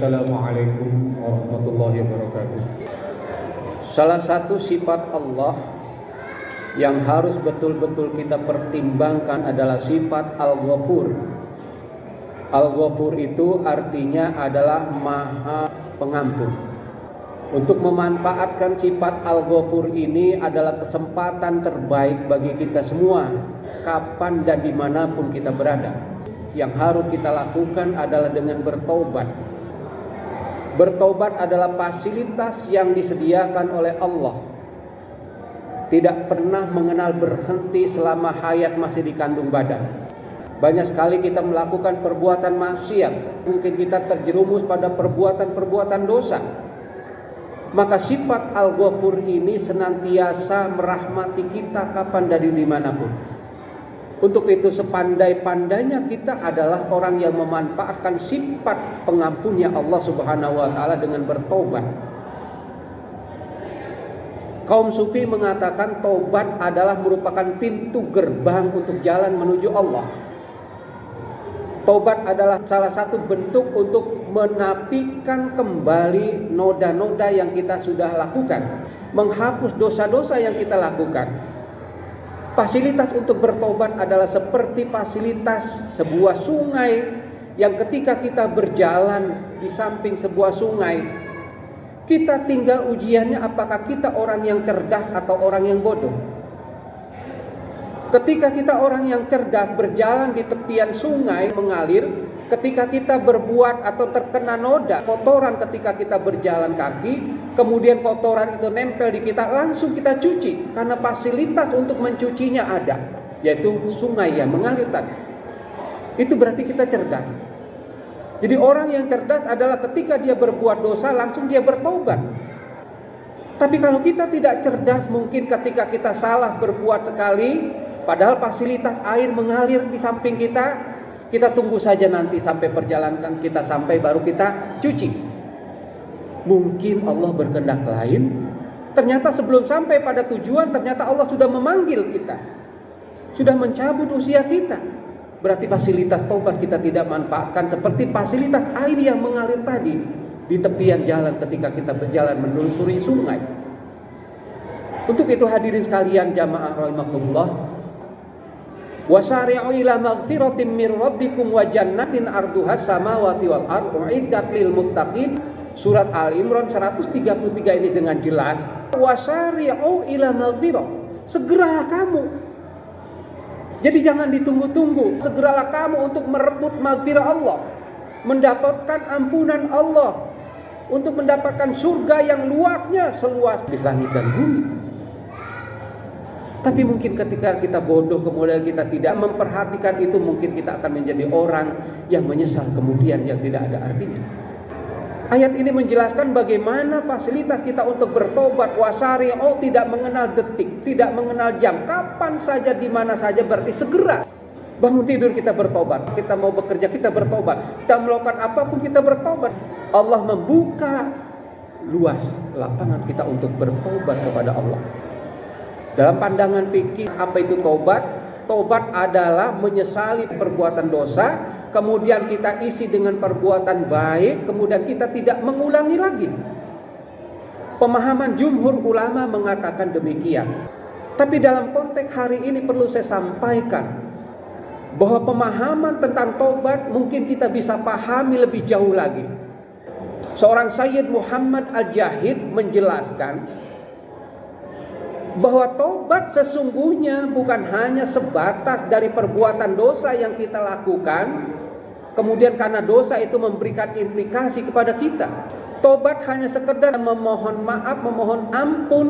Assalamualaikum warahmatullahi wabarakatuh. Salah satu sifat Allah yang harus betul-betul kita pertimbangkan adalah sifat Al-Ghafur. Al-Ghafur itu artinya adalah Maha Pengampun. Untuk memanfaatkan sifat Al-Ghafur ini adalah kesempatan terbaik bagi kita semua, kapan dan dimanapun kita berada. Yang harus kita lakukan adalah dengan bertobat. Bertobat adalah fasilitas yang disediakan oleh Allah. Tidak pernah mengenal berhenti selama hayat masih di kandung badan. Banyak sekali kita melakukan perbuatan maksiat. Mungkin kita terjerumus pada perbuatan-perbuatan dosa. Maka sifat Al-Ghafur ini senantiasa merahmati kita kapan dari dimanapun. Untuk itu sepandai-pandainya kita adalah orang yang memanfaatkan sifat pengampunnya Allah Subhanahu wa taala dengan bertobat. Kaum sufi mengatakan tobat adalah merupakan pintu gerbang untuk jalan menuju Allah. Tobat adalah salah satu bentuk untuk menapikan kembali noda-noda yang kita sudah lakukan, menghapus dosa-dosa yang kita lakukan. Fasilitas untuk bertobat adalah seperti fasilitas sebuah sungai yang ketika kita berjalan di samping sebuah sungai, kita tinggal ujiannya apakah kita orang yang cerdas atau orang yang bodoh. Ketika kita orang yang cerdas berjalan di tepian sungai mengalir, ketika kita berbuat atau terkena noda, kotoran ketika kita berjalan kaki, kemudian kotoran itu nempel di kita, langsung kita cuci. Karena fasilitas untuk mencucinya ada, yaitu sungai yang mengalir tadi. Itu berarti kita cerdas. Jadi orang yang cerdas adalah ketika dia berbuat dosa, langsung dia bertobat. Tapi kalau kita tidak cerdas, mungkin ketika kita salah berbuat sekali, padahal fasilitas air mengalir di samping kita tunggu saja nanti sampai perjalanan kita sampai baru kita cuci. Mungkin Allah berkehendak lain. Ternyata sebelum sampai pada tujuan, ternyata Allah sudah memanggil kita, sudah mencabut usia kita. Berarti fasilitas tobat kita tidak manfaatkan seperti fasilitas air yang mengalir tadi di tepian jalan ketika kita berjalan menelusuri sungai. Untuk itu hadirin sekalian jamaah rahimakumullah, wasari'u ila maghfiratin min rabbikum wa jannatin arduhas samawati wal ardh uiddat lil muttaqin. Surat Al-Imran 133 ini dengan jelas, wasari'u ila maghfirah, segeralah kamu. Jadi jangan ditunggu-tunggu, segeralah kamu untuk merebut maghfirah Allah, mendapatkan ampunan Allah, untuk mendapatkan surga yang luasnya seluas langit dan bumi. Tapi mungkin ketika kita bodoh kemudian kita tidak memperhatikan itu, mungkin kita akan menjadi orang yang menyesal kemudian yang tidak ada artinya. Ayat ini menjelaskan bagaimana fasilitas kita untuk bertobat. Wasari'u tidak mengenal detik, tidak mengenal jam, kapan saja, di mana saja, berarti segera. Bangun tidur kita bertobat, kita mau bekerja kita bertobat, kita melakukan apapun kita bertobat. Allah membuka luas lapangan kita untuk bertobat kepada Allah. Dalam pandangan fikih, apa itu tobat? Tobat adalah menyesali perbuatan dosa, kemudian kita isi dengan perbuatan baik, kemudian kita tidak mengulangi lagi. Pemahaman jumhur ulama mengatakan demikian. Tapi dalam konteks hari ini perlu saya sampaikan bahwa pemahaman tentang tobat mungkin kita bisa pahami lebih jauh lagi. Seorang Sayyid Muhammad Al-Jahid menjelaskan bahwa tobat sesungguhnya bukan hanya sebatas dari perbuatan dosa yang kita lakukan, kemudian karena dosa itu memberikan implikasi kepada kita. Tobat hanya sekedar memohon maaf, memohon ampun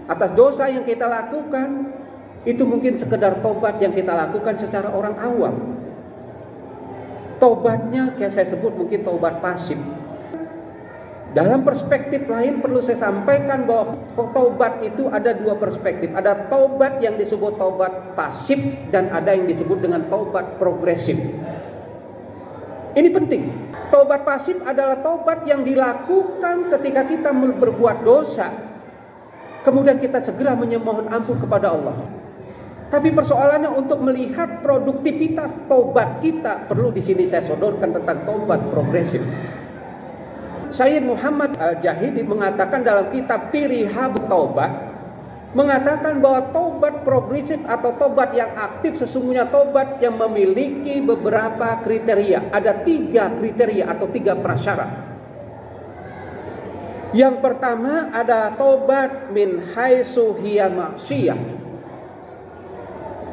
atas dosa yang kita lakukan. Itu mungkin sekedar tobat yang kita lakukan secara orang awam. Tobatnya kayak saya sebut mungkin tobat pasif. Dalam perspektif lain perlu saya sampaikan bahwa taubat itu ada dua perspektif. Ada taubat yang disebut taubat pasif dan ada yang disebut dengan taubat progresif. Ini penting. Taubat pasif adalah taubat yang dilakukan ketika kita berbuat dosa, kemudian kita segera memohon ampun kepada Allah. Tapi persoalannya untuk melihat produktivitas taubat kita, perlu di sini saya sodorkan tentang taubat progresif. Sayyid Muhammad Al-Jahidi mengatakan dalam kitab Firihab Taubat, mengatakan bahwa tobat progresif atau tobat yang aktif sesungguhnya tobat yang memiliki beberapa kriteria. Ada 3 kriteria atau 3 prasyarat. Yang pertama ada tobat min haitsu hiya maksiyah.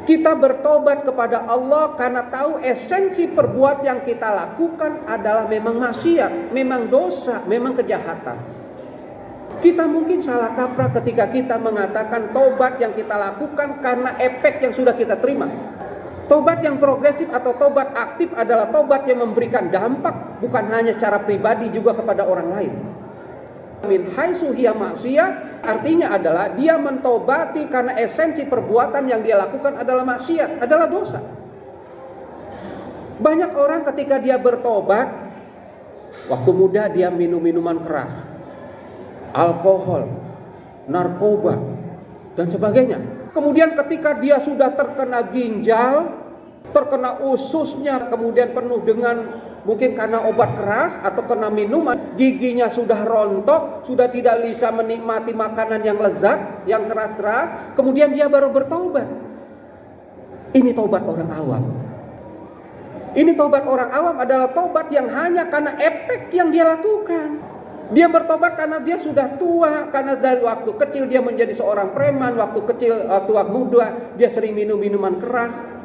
Kita bertobat kepada Allah karena tahu esensi perbuatan yang kita lakukan adalah memang maksiat, memang dosa, memang kejahatan. Kita mungkin salah kaprah ketika kita mengatakan tobat yang kita lakukan karena efek yang sudah kita terima. Tobat yang progresif atau tobat aktif adalah tobat yang memberikan dampak bukan hanya secara pribadi juga kepada orang lain. Min haitsu hiya maksiyah artinya adalah dia mentobati karena esensi perbuatan yang dia lakukan adalah maksiat, adalah dosa. Banyak orang ketika dia bertobat, waktu muda dia minum minuman keras, alkohol, narkoba, dan sebagainya. Kemudian ketika dia sudah terkena ginjal, terkena ususnya, kemudian penuh dengan mungkin karena obat keras atau kena minuman, giginya sudah rontok, sudah tidak bisa menikmati makanan yang lezat, yang keras-keras, kemudian dia baru bertobat. Ini tobat orang awam. Ini tobat orang awam adalah tobat yang hanya karena efek yang dia lakukan. Dia bertobat karena dia sudah tua, karena dari waktu kecil dia menjadi seorang preman, waktu kecil, waktu muda dia sering minum minuman keras.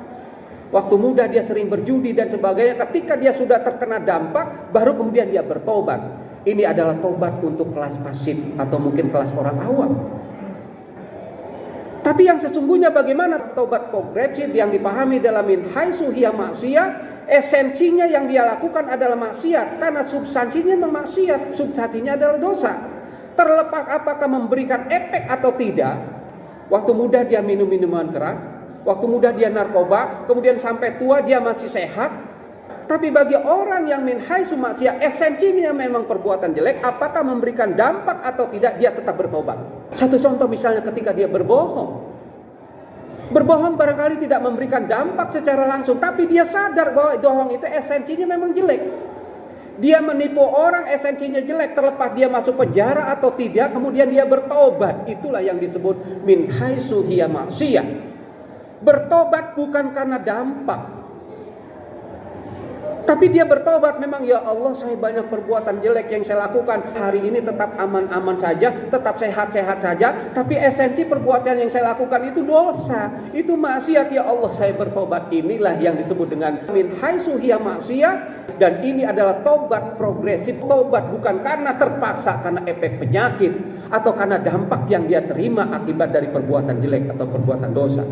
Waktu muda dia sering berjudi dan sebagainya. Ketika dia sudah terkena dampak, baru kemudian dia bertobat. Ini adalah tobat untuk kelas pasif atau mungkin kelas orang awam. Tapi yang sesungguhnya bagaimana tobat progresif yang dipahami dalam min haitsu hiya maksiyah, esensinya yang dia lakukan adalah maksiat karena substansinya memang maksiat, substansinya adalah dosa. Terlepas apakah memberikan efek atau tidak. Waktu muda dia minum minuman keras, waktu muda dia narkoba, kemudian sampai tua dia masih sehat. Tapi bagi orang yang min haitsu maksiyah, esensinya memang perbuatan jelek, apakah memberikan dampak atau tidak, dia tetap bertobat. Satu contoh misalnya ketika dia berbohong. Berbohong barangkali tidak memberikan dampak secara langsung, tapi dia sadar bahwa bohong itu esensinya memang jelek. Dia menipu orang, esensinya jelek, terlepas dia masuk penjara atau tidak, kemudian dia bertobat. Itulah yang disebut min haitsu hiya maksiyah. Bertobat bukan karena dampak, tapi dia bertobat memang, ya Allah saya banyak perbuatan jelek yang saya lakukan, hari ini tetap aman-aman saja, tetap sehat-sehat saja, tapi esensi perbuatan yang saya lakukan itu dosa, itu maksiat, ya Allah saya bertobat. Inilah yang disebut dengan min haitsu hiya maksiyah, dan ini adalah tobat progresif. Tobat bukan karena terpaksa, karena efek penyakit atau karena dampak yang dia terima akibat dari perbuatan jelek atau perbuatan dosa.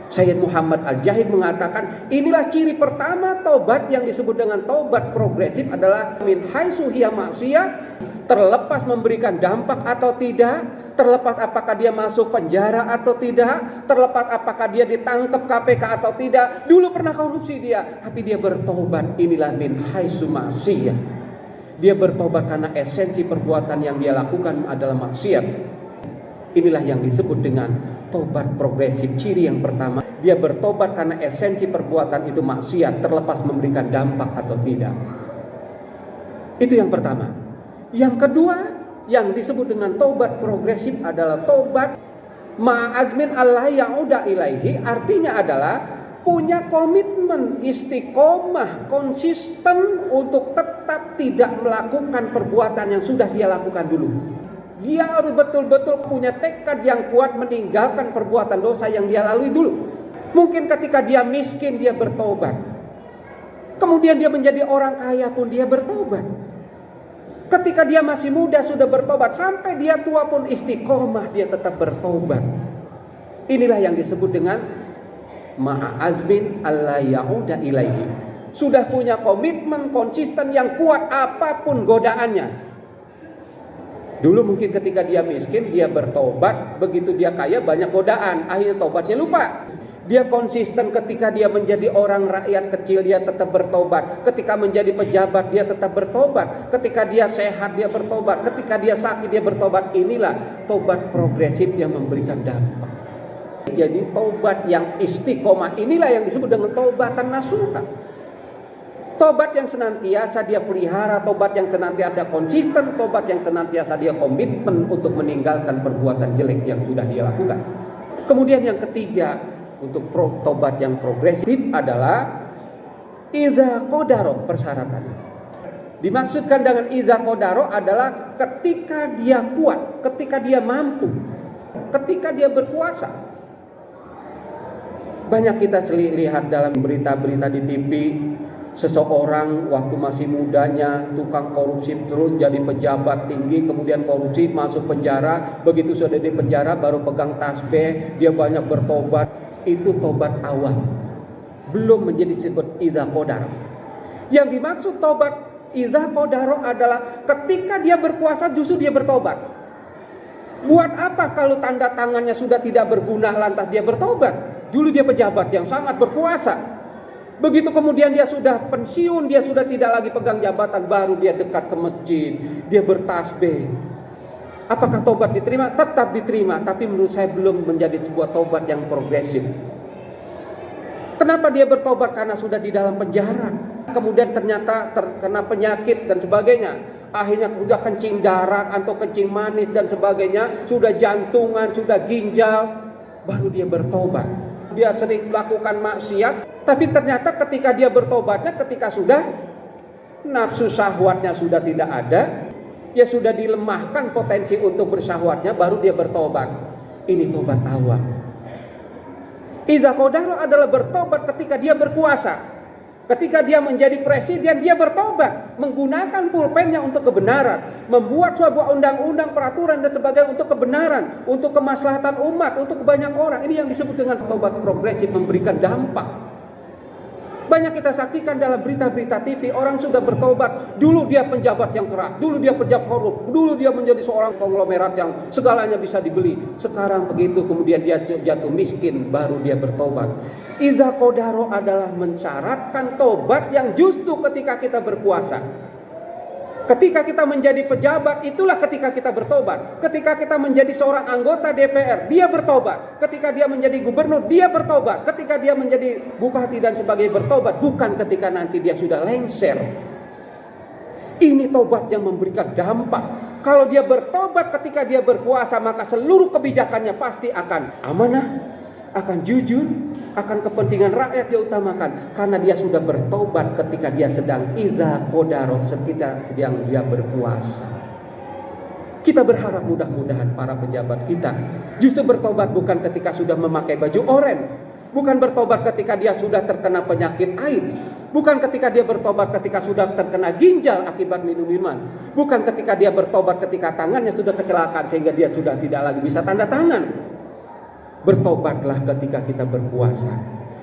Sayyid Muhammad Al-Jahid mengatakan inilah ciri pertama tobat yang disebut dengan tobat progresif adalah min haitsu hiya maksiyah, terlepas memberikan dampak atau tidak, terlepas apakah dia masuk penjara atau tidak, terlepas apakah dia ditangkap KPK atau tidak. Dulu pernah korupsi dia, tapi dia bertobat. Inilah min haitsu maksiyah. Dia bertobat karena esensi perbuatan yang dia lakukan adalah maksiat. Inilah yang disebut dengan tobat progresif. Ciri yang pertama, dia bertobat karena esensi perbuatan itu maksiat, terlepas memberikan dampak atau tidak. Itu yang pertama. Yang kedua, yang disebut dengan tobat progresif adalah tobat ma'azmin Allah ya'uda ilaihi. Artinya adalah punya komitmen istiqomah, konsisten untuk tetap tidak melakukan perbuatan yang sudah dia lakukan dulu. Dia harus betul-betul punya tekad yang kuat meninggalkan perbuatan dosa yang dia lalui dulu. Mungkin ketika dia miskin dia bertobat. Kemudian dia menjadi orang kaya pun dia bertobat. Ketika dia masih muda sudah bertobat. Sampai dia tua pun istiqomah dia tetap bertobat. Inilah yang disebut dengan ma'azmin alla ya'uda ilaihi. Sudah punya komitmen konsisten yang kuat apapun godaannya. Dulu mungkin ketika dia miskin dia bertobat, begitu dia kaya banyak godaan, akhirnya tobatnya lupa. Dia konsisten ketika dia menjadi orang rakyat kecil dia tetap bertobat, ketika menjadi pejabat dia tetap bertobat, ketika dia sehat dia bertobat, ketika dia sakit dia bertobat. Inilah tobat progresif yang memberikan dampak. Jadi tobat yang istiqomah inilah yang disebut dengan tobatan nasuha. Tobat yang senantiasa dia pelihara, tobat yang senantiasa konsisten, tobat yang senantiasa dia komitmen untuk meninggalkan perbuatan jelek yang sudah dia lakukan. Kemudian yang ketiga, untuk tobat yang progresif adalah iza qadaro, persyaratannya. Dimaksudkan dengan iza qadaro adalah ketika dia kuat, ketika dia mampu, ketika dia berkuasa. Banyak kita lihat dalam berita-berita di TV, seseorang waktu masih mudanya tukang korupsi terus jadi pejabat tinggi, kemudian korupsi masuk penjara, begitu sudah di penjara baru pegang tasbih, dia banyak bertobat. Itu tobat awal, belum menjadi disebut iza qadar. Yang dimaksud tobat iza qadar adalah ketika dia berkuasa justru dia bertobat. Buat apa kalau tanda tangannya sudah tidak berguna lantas dia bertobat? Dulu dia pejabat yang sangat berkuasa. Begitu kemudian dia sudah pensiun, dia sudah tidak lagi pegang jabatan, baru dia dekat ke masjid, dia bertasbih. Apakah tobat diterima? Tetap diterima, tapi menurut saya belum menjadi sebuah tobat yang progresif. Kenapa dia bertobat? Karena sudah di dalam penjara, kemudian ternyata terkena penyakit dan sebagainya. Akhirnya sudah kencing darah atau kencing manis dan sebagainya, sudah jantungan, sudah ginjal, baru dia bertobat. Dia sering melakukan maksiat, tapi ternyata ketika dia bertobatnya, ketika sudah nafsu syahwatnya sudah tidak ada, ya sudah dilemahkan potensi untuk bersyahwatnya, baru dia bertobat. Ini tobat awal. Iza qadaro adalah bertobat ketika dia berkuasa. Ketika dia menjadi presiden, dia bertobat, menggunakan pulpennya untuk kebenaran, membuat sebuah undang-undang, peraturan dan sebagainya untuk kebenaran, untuk kemaslahatan umat, untuk banyak orang. Ini yang disebut dengan tobat progresif, memberikan dampak. Banyak kita saksikan dalam berita-berita TV, orang sudah bertobat. Dulu dia penjabat yang keras, dulu dia pejabat korup, dulu dia menjadi seorang konglomerat yang segalanya bisa dibeli. Sekarang begitu kemudian dia jatuh miskin, baru dia bertobat. Iza qadaro adalah mensyaratkan tobat yang justru ketika kita berkuasa. Ketika kita menjadi pejabat, itulah ketika kita bertobat. Ketika kita menjadi seorang anggota DPR, dia bertobat. Ketika dia menjadi gubernur, dia bertobat. Ketika dia menjadi bupati dan sebagainya, bertobat. Bukan ketika nanti dia sudah lengser. Ini tobat yang memberikan dampak. Kalau dia bertobat ketika dia berkuasa, maka seluruh kebijakannya pasti akan amanah, akan jujur, akan kepentingan rakyat dia utamakan, karena dia sudah bertobat ketika dia sedang iza qadaro, ketika sedang dia berkuasa. Kita berharap mudah-mudahan para pejabat kita justru bertobat bukan ketika sudah memakai baju oranye, bukan bertobat ketika dia sudah terkena penyakit AIDS, bukan ketika dia bertobat ketika sudah terkena ginjal akibat minum minuman, bukan ketika dia bertobat ketika tangannya sudah kecelakaan sehingga dia sudah tidak lagi bisa tanda tangan. Bertobatlah ketika kita berkuasa.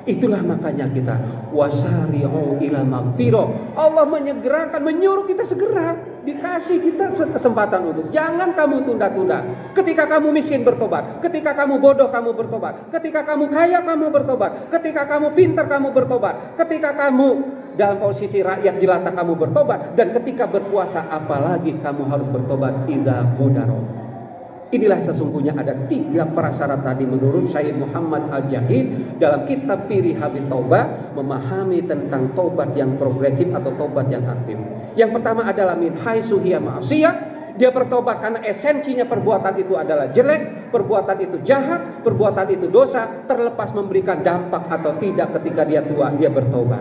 Itulah makanya kita wasari'u ila magfirah. Allah menyegerakan, menyuruh kita segera, dikasih kita kesempatan untuk jangan kamu tunda-tunda. Ketika kamu miskin bertobat, ketika kamu bodoh kamu bertobat, ketika kamu kaya kamu bertobat, ketika kamu pintar kamu bertobat, ketika kamu dalam posisi rakyat jelata kamu bertobat, dan ketika berkuasa apalagi kamu harus bertobat iza qadaro. Inilah sesungguhnya ada 3 prasyarat tadi menurut Syekh Muhammad Al-Jahid dalam kitab Firih Habib Taubah, memahami tentang tobat yang progresif atau tobat yang aktif. Yang pertama adalah min haitsu hiya ma'siyah. Dia bertobat karena esensinya perbuatan itu adalah jelek, perbuatan itu jahat, perbuatan itu dosa, terlepas memberikan dampak atau tidak ketika dia tua, dia bertobat.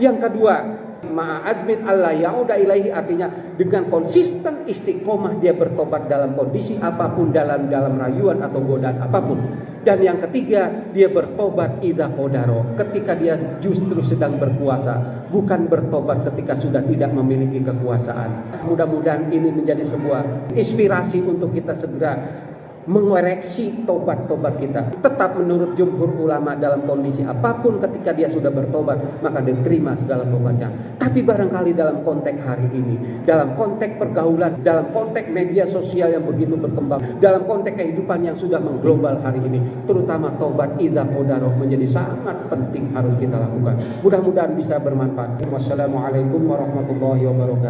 Yang kedua, ma'azmin Allah yauda ilaihi, artinya dengan konsisten istiqomah dia bertobat dalam kondisi apapun, dalam rayuan atau godaan apapun. Dan yang ketiga, dia bertobat iza qadaro, ketika dia justru sedang berkuasa, bukan bertobat ketika sudah tidak memiliki kekuasaan. Mudah-mudahan ini menjadi sebuah inspirasi untuk kita segera mengoreksi tobat-tobat kita. Tetap menurut jumhur ulama dalam kondisi apapun ketika dia sudah bertobat, maka diterima segala tobatnya. Tapi barangkali dalam konteks hari ini, dalam konteks pergaulan, dalam konteks media sosial yang begitu berkembang, dalam konteks kehidupan yang sudah mengglobal hari ini, terutama tobat iza qadaro menjadi sangat penting harus kita lakukan. Mudah-mudahan bisa bermanfaat. Wassalamualaikum warahmatullahi wabarakatuh.